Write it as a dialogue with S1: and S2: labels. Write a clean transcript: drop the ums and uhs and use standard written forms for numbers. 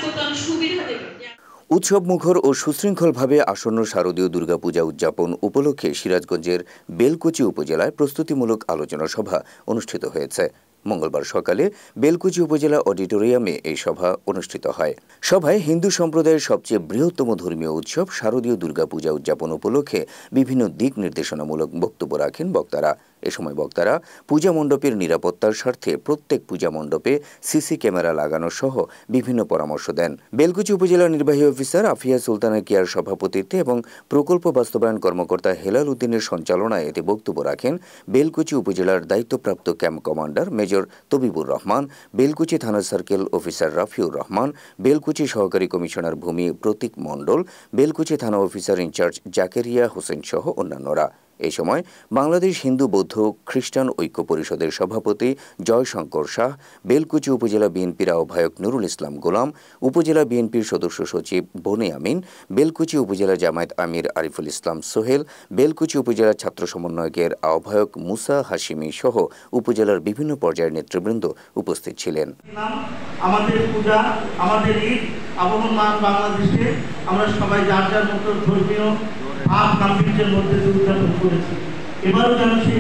S1: করতে অনেক সুবিধা দেবে।
S2: উৎসব মুখর ও সুশৃঙ্খলভাবে আসন্ন শারদীয় দুর্গাপূজা উদযাপন উপলক্ষে সিরাজগঞ্জের বেলকুচি উপজেলায় প্রস্তুতিমূলক আলোচনা সভা অনুষ্ঠিত হয়েছে। মঙ্গলবার সকালে বেলকুচি উপজেলা অডিটোরিয়ামে এই সভা অনুষ্ঠিত হয়। সভায় হিন্দু সম্প্রদায়ের সবচেয়ে বৃহত্তম ধর্মীয় উৎসব শারদীয় দুর্গাপূজা উদযাপন উপলক্ষে বিভিন্ন দিক নির্দেশনামূলক বক্তব্য রাখেন বক্তারা। এ সময় বক্তারা পূজা মণ্ডপের নিরাপত্তার স্বার্থে প্রত্যেক পূজা মণ্ডপে সিসি ক্যামেরা লাগানো সহ বিভিন্ন পরামর্শ দেন। বেলকুচি উপজেলা নির্বাহী অফিসার আফিয়া সুলতানা কিয়ার সভাপতিত্বে এবং প্রকল্প বাস্তবায়ন কর্মকর্তা হেলাল উদ্দিনের সঞ্চালনায় এতে বক্তব্য রাখেন বেলকুচি উপজেলার দায়িত্বপ্রাপ্ত camp commander major Tabibur Rahman, Belkuchi থানা সার্কেল অফিসার রাফিউর রহমান, বেলকুচি সহকারী কমিশনার ভূমি প্রতীক মণ্ডল, বেলকুচি থানা অফিসার ইনচার্জ জাকেরিয়া হোসেন সহ অন্যান্যরা। এই সময় বাংলাদেশ হিন্দু বৌদ্ধ খ্রিস্টান ঐক্য পরিষদের সভাপতি জয়শঙ্কর শাহ, বেলকুচি উপজেলা বিএনপির আহ্বায়ক নুরুল ইসলাম গোলাম, উপজেলা বিএনপির সদস্য সচিব বনে আমিন, বেলকুচি উপজেলা জামায়াত আমির আরিফুল ইসলাম সোহেল, বেলকুচি উপজেলা ছাত্র সমন্বয়কের আহ্বায়ক মুসা হাশিমি সহ উপজেলার বিভিন্ন পর্যায়ের নেতৃবৃন্দ উপস্থিত ছিলেন।
S3: আমাদের পূজা, আমাদের ঈদ আবহমান বাংলাদেশে আমরা সবাই যার যার মতো ধর্মীয় ভাব গাম্ভীর্যের মধ্যে উদযাপন করেছি। এবারও যেন সেই